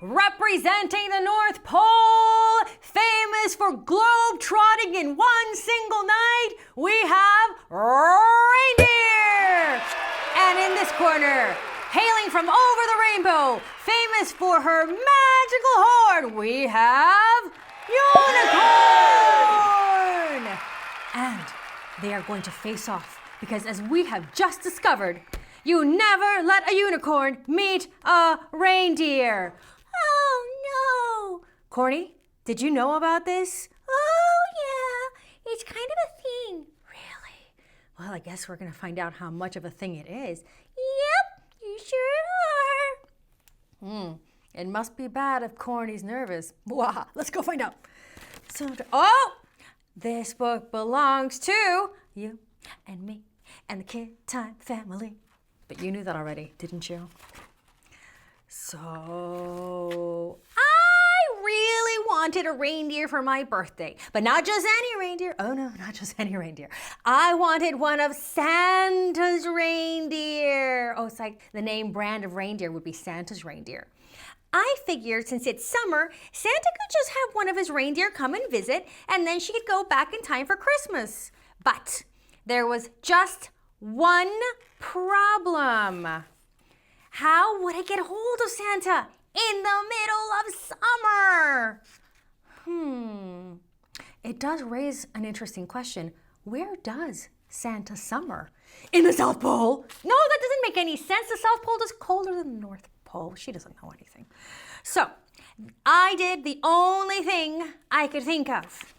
representing the North Pole, famous for globe-trotting in one single night, we have reindeer. And in this corner, hailing from over the rainbow, famous for her magical horn, we have Unicorn. And they are going to face off because, as we have just discovered, you never let a unicorn meet a reindeer. Oh, no. Corny, did you know about this? Oh, yeah. It's kind of a thing. Really? Well, I guess we're going to find out how much of a thing it is. Yep, you sure are. It must be bad if Corny's nervous. Wow, let's go find out. This book belongs to you and me and the KidTime family. But you knew that already, didn't you? So, I really wanted a reindeer for my birthday. But not just any reindeer. Oh no, not just any reindeer. I wanted one of Santa's reindeer. Oh, it's like the name brand of reindeer would be Santa's reindeer. I figured since it's summer, Santa could just have one of his reindeer come and visit, and then she could go back in time for Christmas. But there was just one problem. How would I get hold of Santa in the middle of summer? It does raise an interesting question. Where does Santa summer? In the South Pole? No, that doesn't make any sense. The South Pole is colder than the North Pole. She doesn't know anything. So, I did the only thing I could think of.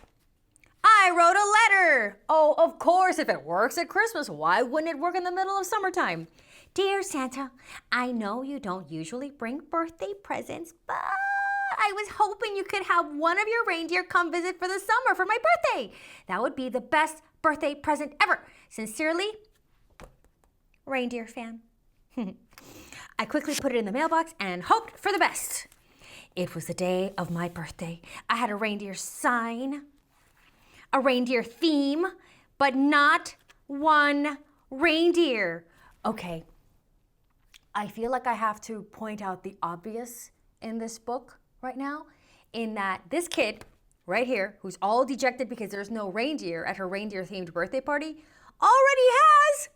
I wrote a letter. Oh, of course, if it works at Christmas, why wouldn't it work in the middle of summertime? Dear Santa, I know you don't usually bring birthday presents, but I was hoping you could have one of your reindeer come visit for the summer for my birthday. That would be the best birthday present ever. Sincerely, reindeer fan. I quickly put it in the mailbox and hoped for the best. It was the day of my birthday. I had a reindeer sign, a reindeer theme, but not one reindeer. Okay, I feel like I have to point out the obvious in this book right now, in that this kid right here, who's all dejected because there's no reindeer at her reindeer-themed birthday party, already has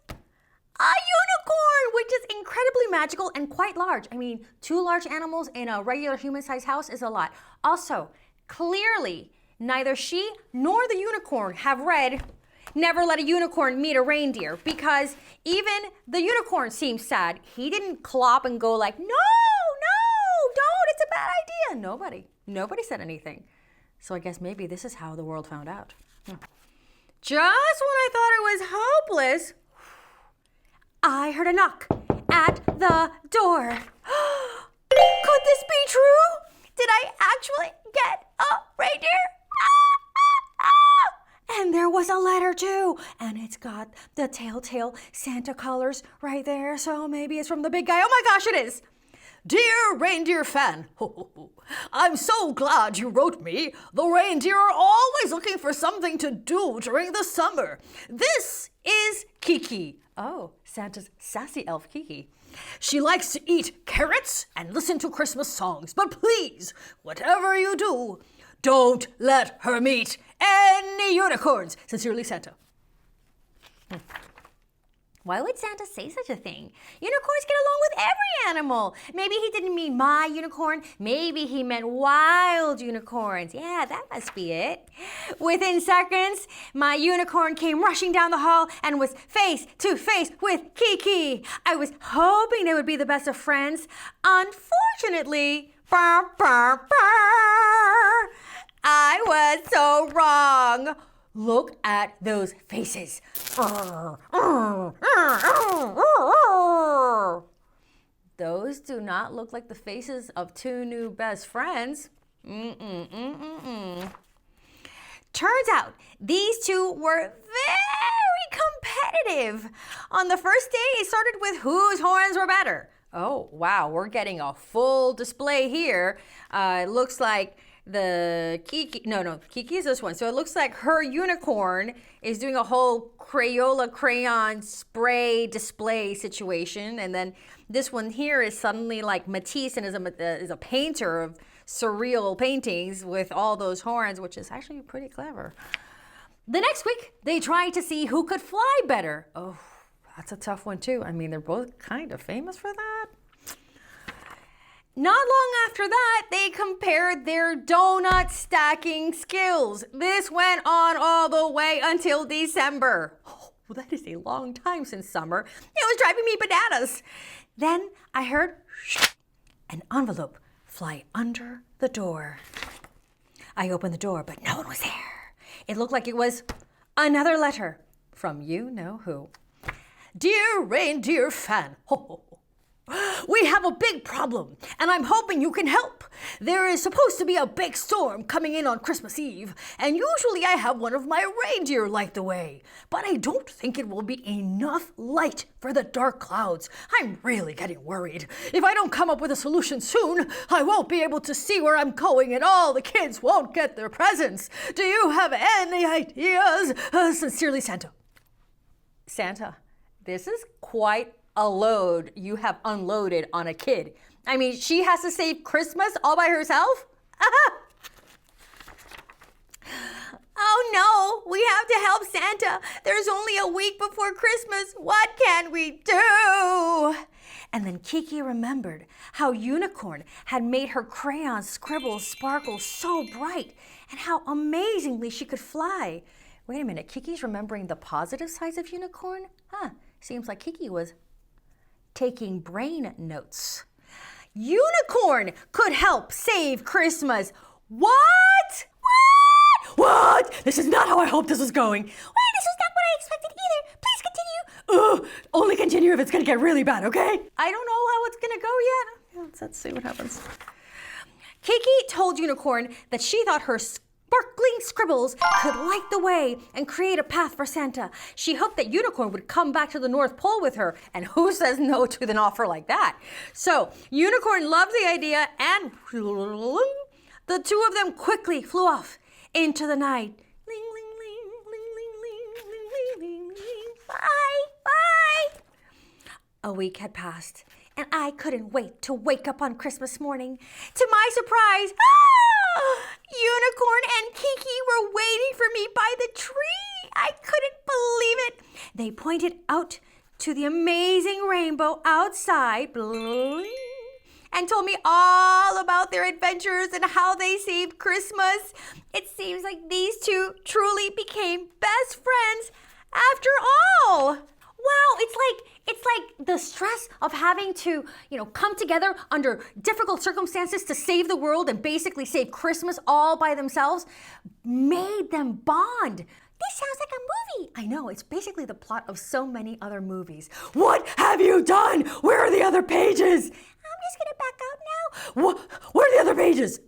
a unicorn, which is incredibly magical and quite large. I mean, 2 large animals in a regular human-sized house is a lot. Also, clearly, neither she nor the unicorn have read Never Let a Unicorn Meet a Reindeer, because even the unicorn seems sad. He didn't clop and go like, no, don't, it's a bad idea. Nobody said anything. So I guess maybe this is how the world found out. Just when I thought it was hopeless, I heard a knock at the door. Could this be true? Did I actually get a reindeer? And there was a letter too, and it's got the telltale Santa colors right there, so maybe it's from the big guy. Oh my gosh, it is! Dear reindeer fan, I'm so glad you wrote me. The reindeer are always looking for something to do during the summer. This is Kiki. Oh, Santa's sassy elf Kiki. She likes to eat carrots and listen to Christmas songs, but please, whatever you do, don't let her meet any unicorns. Sincerely, Santa. Why would Santa say such a thing? Unicorns get along with every animal. Maybe he didn't mean my unicorn. Maybe he meant wild unicorns. Yeah, that must be it. Within seconds, my unicorn came rushing down the hall and was face to face with Kiki. I was hoping they would be the best of friends. Unfortunately, I was so wrong. Look at those faces. Those do not look like the faces of 2 new best friends. Turns out these 2 were very competitive. On the first day, it started with whose horns were better. Oh, wow, we're getting a full display here. It looks like Kiki is this one. So it looks like her unicorn is doing a whole Crayola crayon spray display situation. And then this one here is suddenly like Matisse and is a painter of surreal paintings with all those horns, which is actually pretty clever. The next week, they tried to see who could fly better. Oh, that's a tough one too. I mean, they're both kind of famous for that. Not long after that, they compared their donut stacking skills. This went on all the way until December. Oh, well, that is a long time since summer. It was driving me bananas. Then I heard an envelope fly under the door. I opened the door, but no one was there. It looked like it was another letter from you know who. Dear reindeer fan, we have a big problem, and I'm hoping you can help. There is supposed to be a big storm coming in on Christmas Eve, and usually I have one of my reindeer light the way, but I don't think it will be enough light for the dark clouds. I'm really getting worried. If I don't come up with a solution soon, I won't be able to see where I'm going, and all the kids won't get their presents. Do you have any ideas? Sincerely, Santa. Santa, this is quite a load you have unloaded on a kid. I mean, she has to save Christmas all by herself? Oh no, we have to help Santa. There's only a week before Christmas. What can we do? And then Kiki remembered how Unicorn had made her crayon scribbles sparkle so bright and how amazingly she could fly. Wait a minute, Kiki's remembering the positive sides of Unicorn? Seems like Kiki was taking brain notes. Unicorn could help save Christmas. What? What? This is not how I hoped this was going. Wait, this is not what I expected either. Please continue. Only continue if it's gonna get really bad, okay? I don't know how it's gonna go yet. Let's see what happens. Kiki told Unicorn that she thought her sparkling scribbles could light the way and create a path for Santa. She hoped that Unicorn would come back to the North Pole with her, and who says no to an offer like that? So Unicorn loved the idea, and the two of them quickly flew off into the night. Ling, ling, ling, ling, ling, ling, ling, ling, ling. Bye, bye. A week had passed, and I couldn't wait to wake up on Christmas morning. To my surprise, Unicorn and Kiki were waiting for me by the tree. I couldn't believe it. They pointed out to the amazing rainbow outside and told me all about their adventures and how they saved Christmas. It seems like these two truly became best friends after all. Wow, it's like the stress of having to, come together under difficult circumstances to save the world and basically save Christmas all by themselves made them bond. This sounds like a movie. I know, it's basically the plot of so many other movies. What have you done? Where are the other pages? I'm just gonna back out now. Where are the other pages?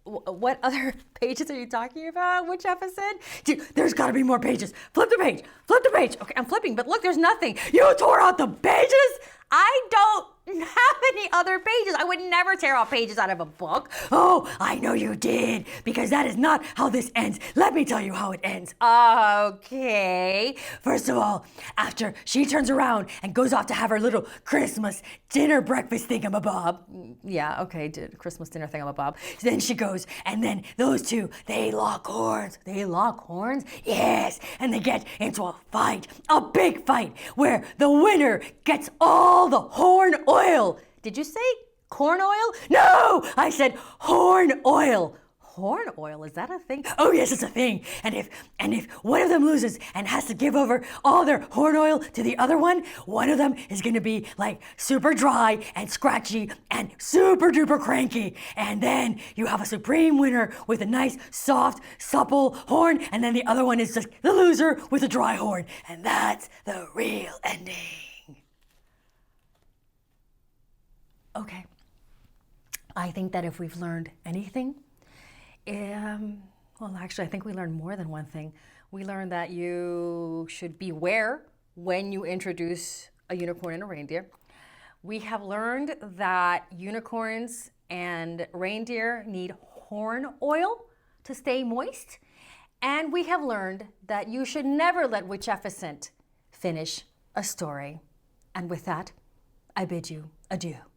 What other pages are you talking about? Witcheficent? Dude, there's gotta be more pages. Flip the page. Flip the page. Okay, I'm flipping, but look, there's nothing. You tore out the pages? I don't have any other pages. I would never tear out pages out of a book. Oh, I know you did, because that is not how this ends. Let me tell you how it ends. Okay. First of all, after she turns around and goes off to have her little Christmas dinner breakfast thingamabob. Yeah, okay, Christmas dinner thingamabob. Then she goes, and then those two, they lock horns. They lock horns? Yes, and they get into a fight, a big fight, where the winner gets all the horn oil. Did you say corn oil? No, I said horn oil. Horn oil, is that a thing? Oh yes, it's a thing. And if one of them loses and has to give over all their horn oil to the other one of them is gonna be like super dry and scratchy and super duper cranky. And then you have a supreme winner with a nice, soft, supple horn, and then the other one is just the loser with a dry horn. And that's the real ending. Okay. I think that if we've learned anything, I think we learned more than one thing. We learned that you should beware when you introduce a unicorn and a reindeer. We have learned that unicorns and reindeer need corn oil to stay moist. And we have learned that you should never let Witcheficent finish a story. And with that, I bid you adieu.